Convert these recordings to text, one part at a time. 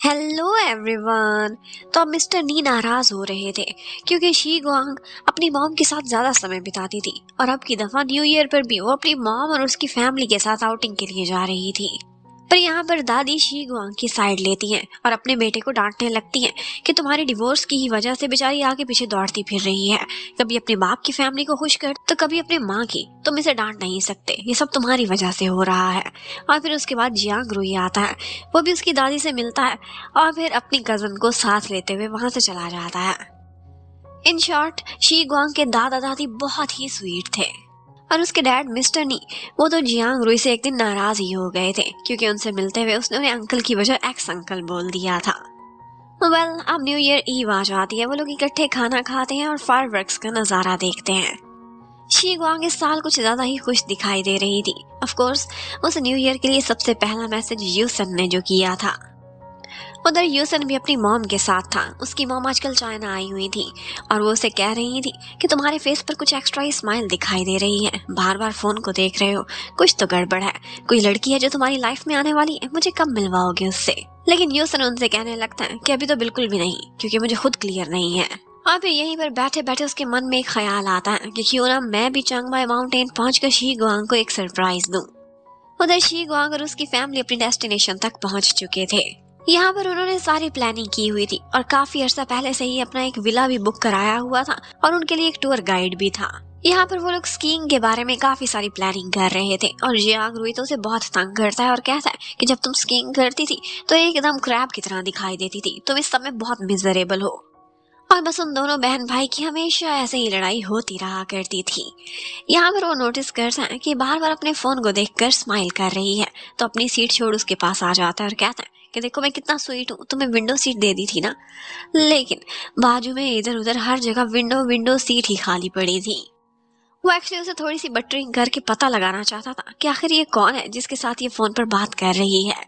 Hello everyone. तो अब mister नी नाराज हो रहे थे क्योंकि शी गुआंग अपनी मॉम के साथ ज्यादा समय बिताती थी और अब की दफा न्यू ईयर पर भी वो अपनी मॉम और उसकी फैमिली के साथ आउटिंग के लिए जा रही थी। पर यहाँ पर दादी शी गुआंग की साइड लेती हैं और अपने बेटे को डांटने लगती हैं कि तुम्हारी डिवोर्स की ही वजह से बेचारी आगे पीछे दौड़ती फिर रही है, कभी अपने बाप की फैमिली को खुश कर तो कभी अपने माँ की। तुम इसे डांट नहीं सकते, ये सब तुम्हारी वजह से हो रहा है। और फिर उसके बाद जियांग रुई आता है, वो भी उसकी दादी से मिलता है और फिर अपनी कजन को साथ लेते हुए वहां से चला जाता है। इन शॉर्ट, शी गुआंग के दादा दादी बहुत ही स्वीट थे और उसके डैड मिस्टर नी, वो तो जियांग रुई से एक दिन नाराज ही हो गए थे क्योंकि उनसे मिलते हुए उसने उन्हें अंकल की वजह एक्स अंकल बोल दिया था। वेल, अब न्यू ईयर ईव आ जाती है, वो लोग इकट्ठे खाना खाते हैं और फायरवर्क्स का नजारा देखते हैं। शी गुआंग इस साल कुछ ज्यादा ही खुश दिखाई दे रही थी। ऑफ कोर्स, उस न्यू ईयर के लिए सबसे पहला मैसेज यूसन ने जो किया था। उधर यूसन भी अपनी मॉम के साथ था। उसकी मॉम आजकल चाइना आई हुई थी और वो उसे कह रही थी कि तुम्हारे फेस पर कुछ एक्स्ट्रा ही स्माइल दिखाई दे रही है, बार बार फोन को देख रहे हो, कुछ तो गड़बड़ है। कोई लड़की है जो तुम्हारी लाइफ में आने वाली है, मुझे कब मिलवाओगे उससे? लेकिन यूसन उनसे कहने लगता है कि अभी तो बिल्कुल भी नहीं, क्योंकि मुझे खुद क्लियर नहीं है। और फिर यहीं पर बैठे बैठे उसके मन में एक ख्याल आता है कि क्यों ना मैं भी चांगमाई माउंटेन पहुंचकर शी गुआंग को एक सरप्राइज दूं। उधर शी गुआंग और उसकी फैमिली अपनी डेस्टिनेशन तक पहुंच चुके थे। यहाँ पर उन्होंने सारी प्लानिंग की हुई थी और काफी अर्सा पहले से ही अपना एक विला भी बुक कराया हुआ था और उनके लिए एक टूर गाइड भी था। यहाँ पर वो लोग स्कीइंग के बारे में काफी सारी प्लानिंग कर रहे थे और जियांग रुई तो उसे बहुत तंग करता है और कहता है कि जब तुम स्कीइंग करती थी तो एकदम क्रैब की तरह दिखाई देती थी, तुम इस समय बहुत मिजरेबल हो। और बस उन दोनों बहन भाई की हमेशा ऐसे ही लड़ाई होती रहा करती थी। यहाँ पर वो नोटिस करता है कि बार बार अपने फोन को देखकर स्माइल कर रही है, तो अपनी सीट छोड़ उसके पास आ जाता है और कहता है कि देखो मैं कितना स्वीट हूँ, तुम्हें विंडो सीट दे दी थी ना। लेकिन बाजू में इधर उधर हर जगह विंडो विंडो सीट ही खाली पड़ी थी। वो एक्चुअली उसे थोड़ी सी बटरिंग करके पता लगाना चाहता था कि आखिर ये कौन है जिसके साथ ये फोन पर बात कर रही है।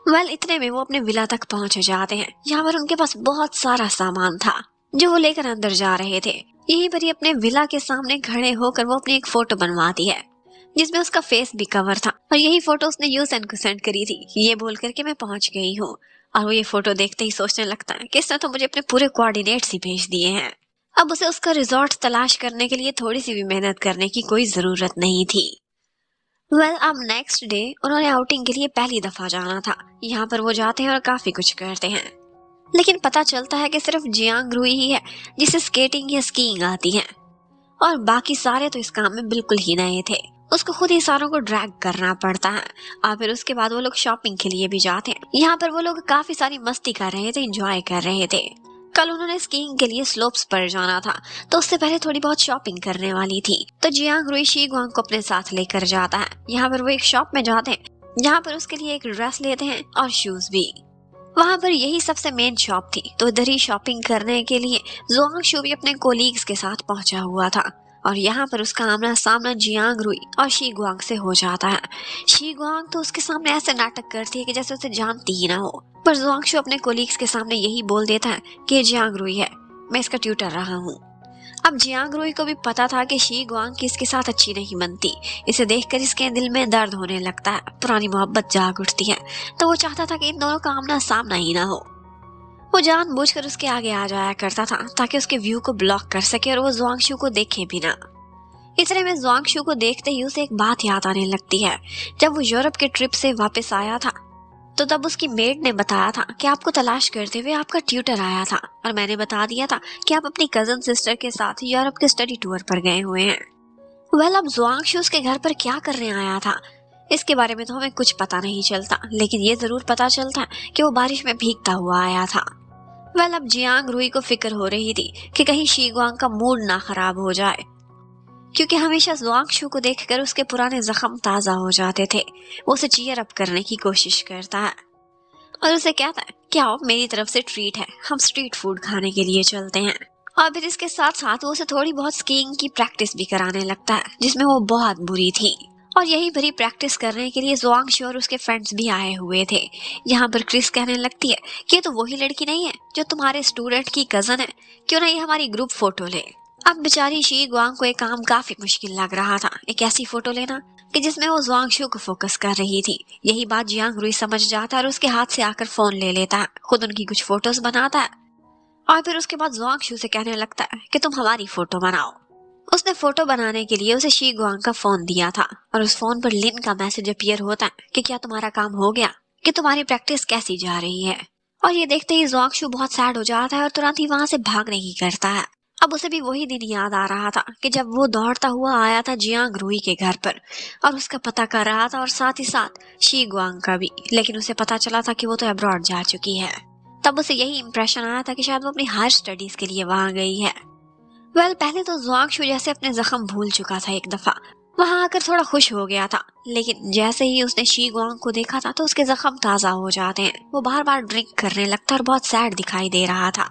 वेल, इतने में वो अपने विला तक पहुंच जाते हैं। यहाँ पर उनके पास बहुत सारा सामान था जो वो लेकर अंदर जा रहे थे। यहीं पर ही अपने विला के सामने खड़े होकर वो अपनी एक फोटो बनवाती है जिसमें उसका फेस भी कवर था और यही फोटो उसने यूसन को सेंड करी थी, ये बोल करके मैं पहुंच गई हूँ। और वो ये फोटो देखते ही सोचने लगता है कि इसने तो मुझे अपने पूरे कोऑर्डिनेट्स ही भेज दिए हैं। अब उसे उसका रिजॉर्ट तलाश करने के लिए थोड़ी सी भी मेहनत करने की कोई जरूरत नहीं थी। वेल, अब नेक्स्ट डे उन्होंने आउटिंग के लिए पहली दफा जाना था। यहाँ पर वो जाते हैं और काफी कुछ करते हैं, लेकिन पता चलता है कि सिर्फ जियांग रुई ही है जिसे स्केटिंग या स्कीइंग आती है और बाकी सारे तो इस काम में बिल्कुल ही नए थे। उसको खुद ही सारों को ड्रैग करना पड़ता है। और फिर उसके बाद वो लोग शॉपिंग के लिए भी जाते हैं। यहाँ पर वो लोग काफी सारी मस्ती कर रहे थे, एंजॉय कर रहे थे। कल उन्होंने स्कीइंग के लिए स्लोप्स पर जाना था, तो उससे पहले थोड़ी बहुत शॉपिंग करने वाली थी। तो जियांग रुई शी गुआंग को अपने साथ लेकर जाता है। यहाँ पर वो एक शॉप में जाते हैं जहाँ पर उसके लिए एक ड्रेस लेते हैं और शूज भी। वहां पर यही सबसे मेन शॉप थी, तो इधर ही शॉपिंग करने के लिए जुआंग भी अपने कोलीग्स के साथ पहुंचा हुआ था और यहाँ पर उसका आमना सामना जियांग रुई और शी गुआंग से हो जाता है। शी गुआंग तो उसके सामने ऐसे नाटक करती है कि जैसे उसे जानती ही ना हो, पर जुआंग अपने कोलीग्स के सामने यही बोल देता है कि जियांग रुई है, मैं इसका ट्यूटर रहा हूँ। अब जियांग रुई को भी पता था कि शी गुआंग की इसके साथ अच्छी नहीं बनती। इसे देखकर इसके दिल में दर्द होने लगता है, पुरानी मोहब्बत जाग उठती है। तो वो चाहता था कि इन दोनों का आमना सामना ही ना हो। वो जानबूझकर उसके आगे आ जाया करता था ताकि उसके व्यू को ब्लॉक कर सके और वो जुआंगशु को देखे भी ना। इतने में जुआंगशु को देखते ही उसे एक बात याद आने लगती है। जब वो यूरोप के ट्रिप से वापस आया था तो तब उसकी मेड ने बताया था कि आपको तलाश करते हुए आपका ट्यूटर आया था और मैंने बता दिया था कि आप अपनी कजन सिस्टर के साथ यूरोप के स्टडी टूर पर गए हुए हैं। वेल, अब जुआंगशु उसके घर पर क्या करने आया था इसके बारे में तो हमें कुछ पता नहीं चलता, लेकिन ये जरूर पता चलता कि वो बारिश में भीगता हुआ आया था। वेल, अब जियांग रुई को फिक्र हो रही थी कि कहीं शी गुआंग का मूड ना खराब हो जाए, क्योंकि हमेशा जुआंगशु को देखकर उसके पुराने जख्म ताजा हो जाते थे। वो उसे चीयर अप करने की कोशिश करता है और उसे कहता है कि आओ, मेरी तरफ से ट्रीट है, हम स्ट्रीट फूड खाने के लिए चलते हैं। और फिर इसके साथ साथ वो उसे थोड़ी बहुत स्कीइंग की प्रैक्टिस भी कराने लगता है जिसमें वो बहुत बुरी थी। और यही भरी प्रैक्टिस करने के लिए जुआंगशु और उसके फ्रेंड्स भी आए हुए थे। यहाँ पर क्रिस कहने लगती है कि ये तो वही लड़की नहीं है जो तुम्हारे स्टूडेंट की कजन है, क्यों ना ये हमारी ग्रुप फोटो ले। अब बेचारी शी गुआंग को एक काम काफी मुश्किल लग रहा था, एक ऐसी फोटो लेना कि जिसमें वो जुआंगशु को फोकस कर रही थी। यही बात जियांग रुई समझ जाता है और उसके हाथ से आकर फोन ले लेता है, खुद उनकी कुछ फोटोज बनाता है और फिर उसके बाद जुआंगशु से कहने लगता है कि तुम हमारी फोटो बनाओ। उसने फोटो बनाने के लिए उसे शी गुआंग का फोन दिया था और उस फोन पर लिन का मैसेज अपीयर होता है कि क्या तुम्हारा काम हो गया, कि तुम्हारी प्रैक्टिस कैसी जा रही है। और ये देखते ही जुआंगशु बहुत सैड हो जाता है और तुरंत ही वहां से भागने की करता है। अब उसे भी वही दिन याद आ रहा था कि जब वो दौड़ता हुआ आया था जियांग रुई के घर पर और उसका पता कर रहा था और साथ ही साथ शी गुआंग का भी, लेकिन उसे पता चला था कि वो तो अब्रॉड जा चुकी है। तब उसे यही इंप्रेशन आया था कि शायद वो अपनी हायर स्टडीज के लिए वहां गई है। पहले तो जुआंगशु जैसे अपने जख्म भूल चुका था, एक दफा वहां आकर थोड़ा खुश हो गया था, लेकिन जैसे ही उसने शी गुआंग को देखा था तो उसके जख्म ताजा हो जाते हैं। वो बार बार ड्रिंक करने लगता और बहुत सैड दिखाई दे रहा था।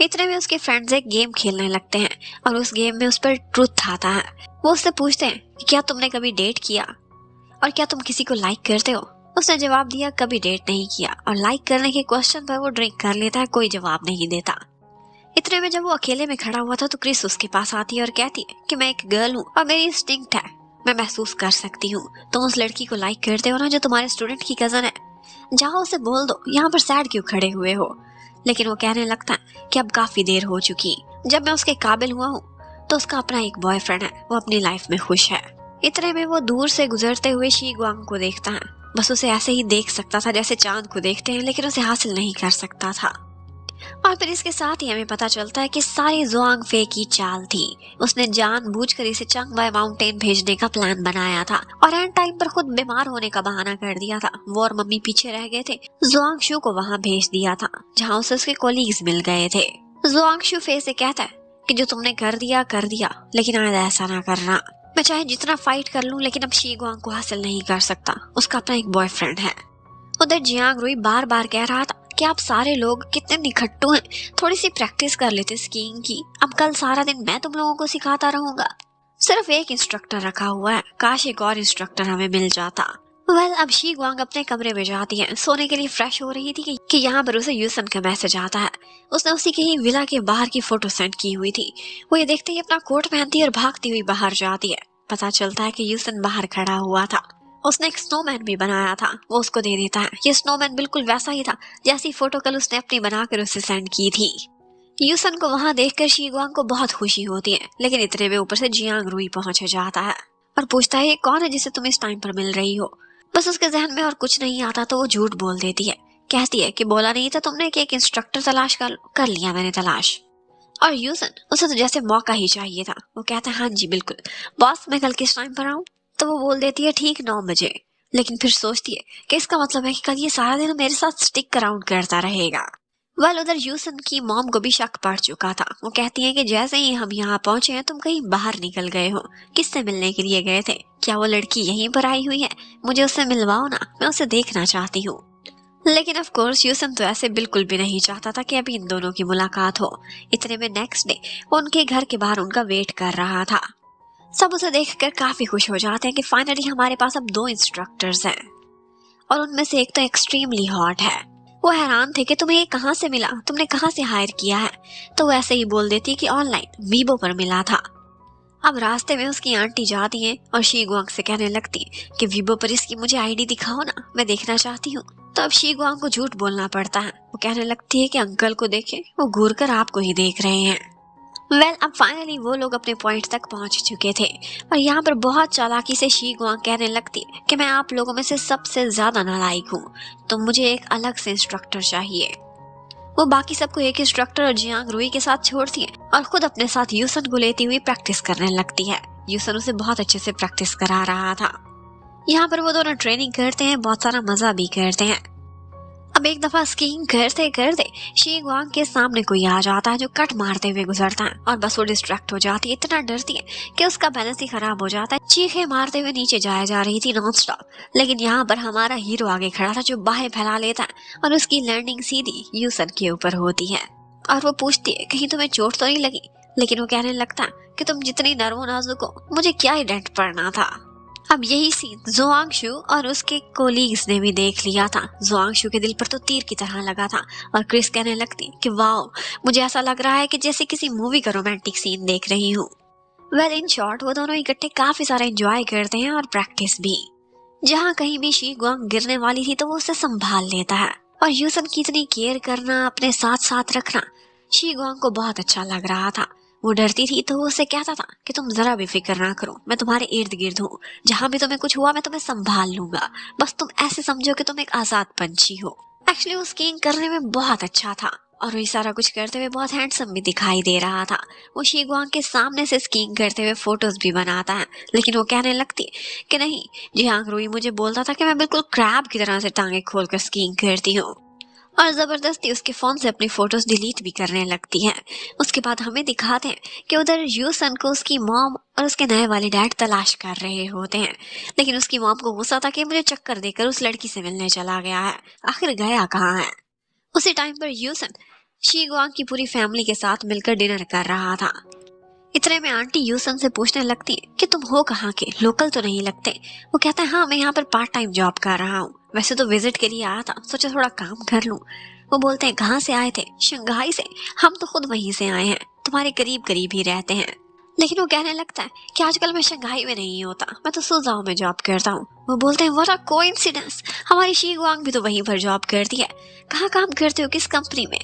इतने में उसके फ्रेंड्स एक गेम खेलने लगते हैं और उस गेम में उस पर ट्रुथ आता है। वो उससे पूछते हैं कि क्या तुमने कभी डेट किया और क्या तुम किसी को लाइक करते हो। उसने जवाब दिया कभी डेट नहीं किया और लाइक करने के क्वेश्चन पर वो ड्रिंक कर लेता है, कोई जवाब नहीं देता। इतने में जब वो अकेले में खड़ा हुआ था तो क्रिस उसके पास आती है और कहती है कि मैं एक गर्ल हूँ और मेरी इंस्टिंक्ट है, मैं महसूस कर सकती हूँ तुम उस लड़की को लाइक करते हो ना जो तुम्हारे स्टूडेंट की कजन है, जाओ उसे बोल दो यहाँ पर सैड क्यों खड़े हुए हो। लेकिन वो कहने लगता है कि अब काफी देर हो चुकी, जब मैं उसके काबिल हुआ हूँ तो उसका अपना एक बॉयफ्रेंड है, वो अपनी लाइफ में खुश है। इतने में वो दूर से गुजरते हुए शी गुआंग को देखता है, बस उसे ऐसे ही देख सकता था जैसे चांद को देखते हैं, लेकिन उसे हासिल नहीं कर सकता था। और फिर इसके साथ ही हमें पता चलता है कि सारी जुआंग फे की चाल थी। उसने जानबूझकर इसे चंगबाई माउंटेन भेजने का प्लान बनाया था और एंड टाइम पर खुद बीमार होने का बहाना कर दिया था। वो और मम्मी पीछे रह गए थे, जुआंगशु को वहां भेज दिया था जहां उसे उसके कोलीग्स मिल गए थे। जुआंगशु फे से कहता है कि जो तुमने कर दिया लेकिन आइंदा ऐसा ना करना। मैं चाहे जितना फाइट कर लूं लेकिन अब शी गुआंग को हासिल नहीं कर सकता, उसका अपना एक बॉयफ्रेंड है। उधर जियांग रुई बार बार कह रहा था कि आप सारे लोग कितने निखट्टू हैं, थोड़ी सी प्रैक्टिस कर लेते स्कीइंग की, अब कल सारा दिन मैं तुम लोगों को सिखाता रहूंगा। सिर्फ एक इंस्ट्रक्टर रखा हुआ है, काश एक और इंस्ट्रक्टर हमें मिल जाता। अब शी गुआंग अपने कमरे में जाती है, सोने के लिए फ्रेश हो रही थी कि यहाँ पर उसे यूसन का मैसेज आता है। उसने उसी के ही विला के बाहर की फोटो सेंड की हुई थी। वो ये देखते ही अपना कोट पहनती है और भागती हुई बाहर जाती है। पता चलता है कि यूसन बाहर खड़ा हुआ था, उसने एक स्नोमैन भी बनाया था, वो उसको दे देता है। ये स्नोमैन बिल्कुल वैसा ही था जैसी फोटो कल उसने अपनी बनाकर उसे सेंड की थी। यूसन को वहां देखकर शी गुआंग को बहुत खुशी होती है, लेकिन इतने में ऊपर से जियांग रुई पहुंच जाता है और पूछता है ये कौन है जिसे तुम इस टाइम पर मिल रही हो। बस उसके जहन में और कुछ नहीं आता तो वो झूठ बोल देती है, कहती है कि बोला नहीं था तुमने कि एक इंस्ट्रक्टर तलाश कर लिया मैंने तलाश। और यूसन उसे तो जैसे मौका ही चाहिए था, वो कहता है हाँ जी बिल्कुल बॉस, मैं कल किस टाइम पर आऊं। तो वो बोल देती है ठीक 9 बजे, लेकिन फिर सोचती है कि इसका मतलब है कि कल ये सारा दिन मेरे साथ स्टिक अराउंड करता रहेगा। उधर यूसन की मॉम को भी शक पड़ चुका था। वो कहती है कि जैसे ही हम यहाँ पहुंचे हैं तुम कहीं बाहर निकल गए हो, किससे मिलने के लिए गए थे, क्या वो लड़की यहीं पर आई हुई है, मुझे उससे मिलवाओ ना, मैं उसे देखना चाहती हूँ। लेकिन ऑफ कोर्स यूसन तो ऐसे बिल्कुल भी नहीं चाहता था कि अभी इन दोनों की मुलाकात हो। इतने में नेक्स्ट डे वो उनके घर के बाहर उनका वेट कर रहा था। सब उसे देखकर काफी खुश हो जाते हैं कि फाइनली हमारे पास अब 2 इंस्ट्रक्टर्स हैं और उनमें से एक तो एक्सट्रीमली हॉट है। वो हैरान थे कि तुम्हें ये कहाँ से मिला, तुमने कहाँ से हायर किया है। तो वो ऐसे ही बोल देती कि ऑनलाइन वीबो पर मिला था। अब रास्ते में उसकी आंटी जाती है और शी गुआंग से कहने लगती कि वीबो पर इसकी मुझे आईडी दिखाओ ना, मैं देखना चाहती हूँ। तो अब शी गुआंग को झूठ बोलना पड़ता है। वो कहने लगती है कि अंकल को देखे, वो घूर कर आपको ही देख रहे हैं। अब फाइनली वो लोग अपने पॉइंट तक पहुंच चुके थे और यहाँ पर बहुत चालाकी से शी गुआंग कहने लगती है कि मैं आप लोगों में से सबसे ज्यादा नालायक हूँ, तो मुझे एक अलग से इंस्ट्रक्टर चाहिए। वो बाकी सबको एक इंस्ट्रक्टर और जियांग रुई के साथ छोड़ती है और खुद अपने साथ यूसन को लेती हुई प्रैक्टिस करने लगती है। यूसन उसे बहुत अच्छे से प्रैक्टिस करा रहा था। यहाँ पर वो दोनों ट्रेनिंग करते हैं, बहुत सारा मजा भी करते हैं। अब एक दफा स्कीइंग करते करते शी गुआंग के सामने कोई आ जाता है जो कट मारते हुए गुजरता है और बस वो डिस्ट्रैक्ट हो जाती है, इतना डरती है कि उसका बैलेंस ही खराब हो जाता है। चीखे मारते हुए नीचे जा रही थी नॉन स्टॉप, लेकिन यहाँ पर हमारा हीरो आगे खड़ा था जो बाहें फैला लेता है और उसकी लैंडिंग सीधी यूसन के ऊपर होती है। और वो पूछती है कहीं तुम्हें चोट तो नहीं लगी, लेकिन वो कहने लगता है कि तुम जितनी नर्वो नाजुक हो, मुझे क्या ही डेंट पड़ना था। अब यही सीन जुआंगशु और उसके कोलीग्स ने भी देख लिया था। जुआंगशु के दिल पर तो तीर की तरह लगा था और क्रिस कहने लगती कि वाओ, मुझे ऐसा लग रहा है कि जैसे किसी मूवी का रोमांटिक सीन देख रही हूँ। वेल इन शॉर्ट वो दोनों इकट्ठे काफी सारा एंजॉय करते हैं और प्रैक्टिस भी। जहाँ कहीं भी शी गुआंग गिरने वाली थी तो वो उसे संभाल लेता है। और यूसन की इतनी केयर करना, अपने साथ साथ रखना शी गुआंग को बहुत अच्छा लग रहा था। वो डरती थी तो वो उसे कहता था कि तुम जरा भी फिक्र ना करो, मैं तुम्हारे इर्द गिर्द हूँ, जहाँ भी तुम्हें कुछ हुआ मैं तुम्हें संभाल लूंगा, बस तुम ऐसे समझो कि तुम एक आजाद पंछी हो। एक्चुअली वो स्कीइंग करने में बहुत अच्छा था और वो सारा कुछ करते हुए बहुत हैंडसम भी दिखाई दे रहा था। वो शी गुआंग के सामने से स्कीइंग करते हुए फोटोज भी बनाता है, लेकिन वो कहने लगती कि नहीं, जियांग रुई मुझे बोलता था कि मैं बिल्कुल क्रैब की तरह से टांगे खोलकर स्कीइंग करती हूँ, और जबरदस्ती उसके फोन से अपनी फोटोज डिलीट भी करने लगती है। उसके बाद हमें दिखाते हैं कि उधर यूसन को उसकी मॉम और उसके नए वाले डैड तलाश कर रहे होते हैं, लेकिन उसकी मॉम को गुस्सा था कि मुझे चक्कर देकर उस लड़की से मिलने चला गया है, आखिर गया कहाँ है। उसी टाइम पर यूसन शी गुआंग की पूरी फैमिली के साथ मिलकर डिनर कर रहा था। इतने में आंटी यूसन से पूछने लगती है कि तुम हो कहाँ के, लोकल तो नहीं लगते। वो कहता है हाँ, मैं यहाँ पर पार्ट टाइम जॉब कर रहा हूँ, वैसे तो विजिट के लिए आया था, सोचा थोड़ा काम कर लूँ। वो बोलते हैं कहाँ से आए थे? शंघाई से। हम तो खुद वहीं से आए हैं, तुम्हारे करीब करीब ही रहते हैं। लेकिन वो कहने लगता है कि आजकल मैं शंघाई में नहीं होता, मैं तो सुजाओ में जॉब करता हूँ। वो बोलते हैं व्हाट अ कोइंसिडेंस, हमारी शी गुआंग भी तो वहीं पर जॉब करती है, कहाँ काम करते हो, किस कंपनी में?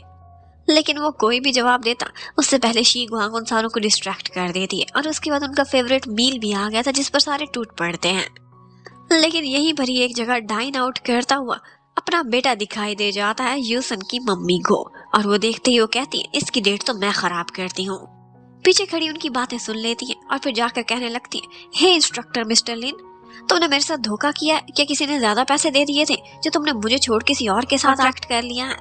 लेकिन वो कोई भी जवाब देता उससे पहले शी गुआंग उन सारों को डिस्ट्रैक्ट कर देती है, और उसके बाद उनका फेवरेट मील भी आ गया था जिस पर सारे टूट पड़ते हैं। लेकिन यहीं पर ही एक जगह डाइन आउट करता हुआ अपना बेटा दिखाई दे जाता है यूसन की मम्मी को, और वो देखते ही वो कहती है इसकी डेट तो मैं खराब करती हूँ। पीछे खड़ी उनकी बातें सुन लेती है और फिर जाकर कहने लगती है हे इंस्ट्रक्टर मिस्टर लिन, तुमने मेरे साथ धोखा किया? क्या किसी ने ज्यादा पैसे दे दिए थे जो तुमने मुझे छोड़ किसी और के साथ एक्ट कर लिया है?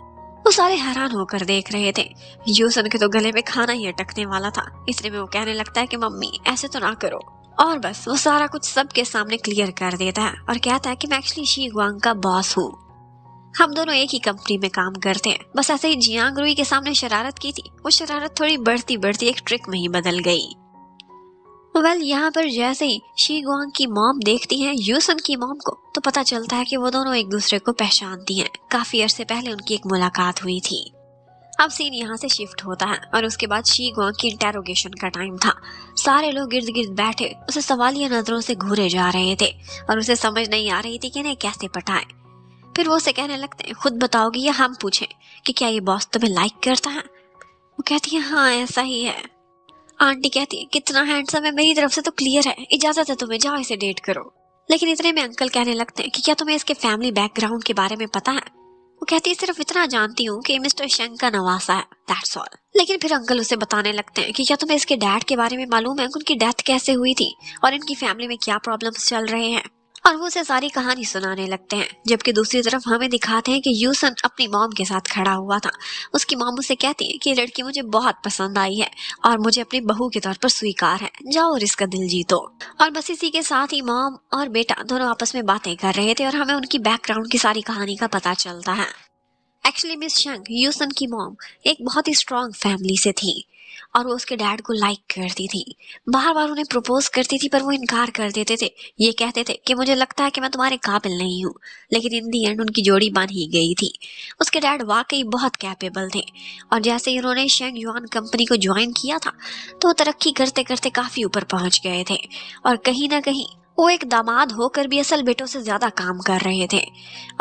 वो सारे हैरान होकर देख रहे थे। यूसन के तो गले में खाना ही अटकने वाला था। इसलिए में वो कहने लगता है कि मम्मी ऐसे तो ना करो, और बस वो सारा कुछ सबके सामने क्लियर कर देता है और कहता है कि मैं एक्चुअली शी गुआंग का बॉस हूँ, हम दोनों एक ही कंपनी में काम करते हैं। बस ऐसे ही जियांग रुई के सामने शरारत की थी, वो शरारत थोड़ी बढ़ती बढ़ती एक ट्रिक में ही बदल गई। वेल यहाँ पर जैसे ही शी गुआंग की मॉम देखती है यूसन की मॉम को, तो पता चलता है कि वो दोनों एक दूसरे को पहचानती हैं। काफी अरसे पहले उनकी एक मुलाकात हुई थी। अब सीन यहाँ से शिफ्ट होता है और उसके बाद शी गुआंग की इंटेरोगेशन का टाइम था। सारे लोग गिर्द गिर्द बैठे उसे सवालिया नजरों से घूरे जा रहे थे और उसे समझ नहीं आ रही थी कि इन्हें कैसे पटाए। फिर वो उसे कहने लगते हैं खुद बताओगी या हम पूछें कि क्या ये बॉस तुम्हें लाइक करता है? वो कहती है हाँ ऐसा ही है। आंटी कहती है कितना हैंडसम है, मेरी तरफ से तो क्लियर है, इजाजत है तुम्हें, जाओ इसे डेट करो। लेकिन इतने में अंकल कहने लगते हैं कि क्या तुम्हें इसके फैमिली बैकग्राउंड के बारे में पता है? वो कहती है सिर्फ इतना जानती हूँ कि मिस्टर शेंग का नवासा है, दैट्स ऑल। लेकिन फिर अंकल उसे बताने लगते हैं कि क्या तुम्हें इसके डैड के बारे में मालूम है, उनकी डेथ कैसे हुई थी और इनकी फैमिली में क्या प्रॉब्लम्स चल रहे हैं। और वो उसे सारी कहानी सुनाने लगते हैं। जबकि दूसरी तरफ हमें दिखाते हैं कि यूसन अपनी मॉम के साथ खड़ा हुआ था। उसकी मॉम उसे कहती है कि ये लड़की मुझे बहुत पसंद आई है और मुझे अपनी बहू के तौर पर स्वीकार है, जाओ और इसका दिल जीतो। और बस इसी के साथ ही मॉम और बेटा दोनों आपस में बातें कर रहे थे और हमें उनकी बैकग्राउंड की सारी कहानी का पता चलता है। एक्चुअली मिस शेंग यूसन की मॉम एक बहुत ही स्ट्रॉन्ग फैमिली से थी और वो उसके डैड को लाइक करती थी। बार बार उन्हें प्रपोज करती थी पर वो इनकार कर देते थे। ये कहते थे कि मुझे लगता है कि मैं तुम्हारे काबिल नहीं हूँ। लेकिन इन दी एंड उनकी जोड़ी बन ही गई थी। उसके डैड वाकई बहुत कैपेबल थे और जैसे ही उन्होंने शेंग युआन कंपनी को ज्वाइन किया था तो तरक्की करते करते काफी ऊपर पहुंच गए थे और कहीं ना कहीं वो एक दामाद होकर भी असल बेटों से ज्यादा काम कर रहे थे।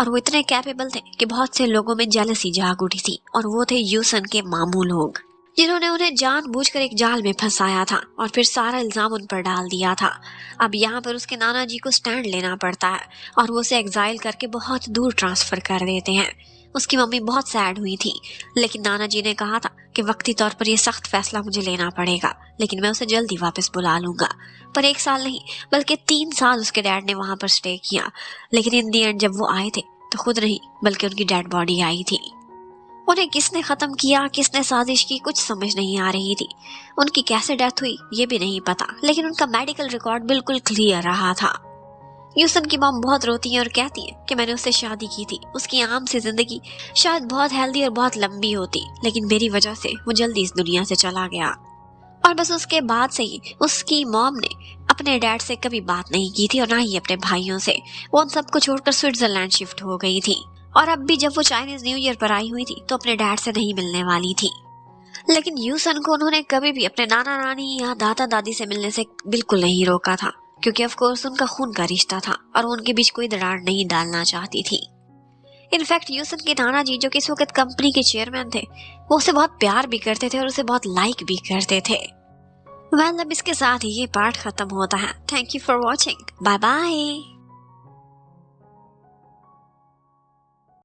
और वो इतने कैपेबल थे कि बहुत से लोगों में जेलसी जाग उठी थी और वो थे यूसन के मामू लोग, जिन्होंने उन्हें जानबूझकर एक जाल में फंसाया था और फिर सारा इल्जाम उन पर डाल दिया था। अब यहाँ पर उसके नाना जी को स्टैंड लेना पड़ता है और वो उसे एग्जाइल करके बहुत दूर ट्रांसफर कर देते हैं। उसकी मम्मी बहुत सैड हुई थी, लेकिन नाना जी ने कहा था कि वक्ती तौर पर यह सख्त फैसला मुझे लेना पड़ेगा, लेकिन मैं उसे जल्दी वापस बुला लूंगा। पर 1 साल नहीं बल्कि 3 साल उसके डैड ने वहां पर स्टे किया। लेकिन इन दी एंड जब वो आए थे तो खुद नहीं बल्कि उनकी डेड बॉडी आई थी। उन्हें किसने खत्म किया, किसने साजिश की, कुछ समझ नहीं आ रही थी। उनकी कैसे डेथ हुई ये भी नहीं पता, लेकिन उनका मेडिकल रिकॉर्ड बिल्कुल क्लियर रहा था। यूसन की मॉम बहुत रोती है और कहती है कि मैंने उससे शादी की थी, उसकी आम सी जिंदगी शायद बहुत हेल्दी और बहुत लंबी होती, लेकिन मेरी वजह से वो जल्दी इस दुनिया से चला गया। और बस उसके बाद से ही उसकी मॉम ने अपने डैड से कभी बात नहीं की थी और ना ही अपने भाइयों से। वो उन सबको छोड़कर स्विट्जरलैंड शिफ्ट हो गई थी और अब भी जब वो चाइनीज न्यू ईयर पर आई हुई थी तो अपने डैड से नहीं मिलने वाली थी। लेकिन यूसन को उन्होंने कभी भी अपने नाना नानी या दादा दादी से मिलने से बिल्कुल नहीं रोका था, क्योंकि ऑफ कोर्स उनका खून का रिश्ता था और वो उनके बीच कोई दरार नहीं डालना चाहती थी। इनफैक्ट यूसन के नाना जी, जो कि इस वक्त कंपनी के चेयरमैन थे, वो उसे बहुत प्यार भी करते थे और उसे बहुत लाइक भी करते थे। वेल, अब इसके साथ ही ये पार्ट खत्म होता है। Thank you for watching. Bye bye.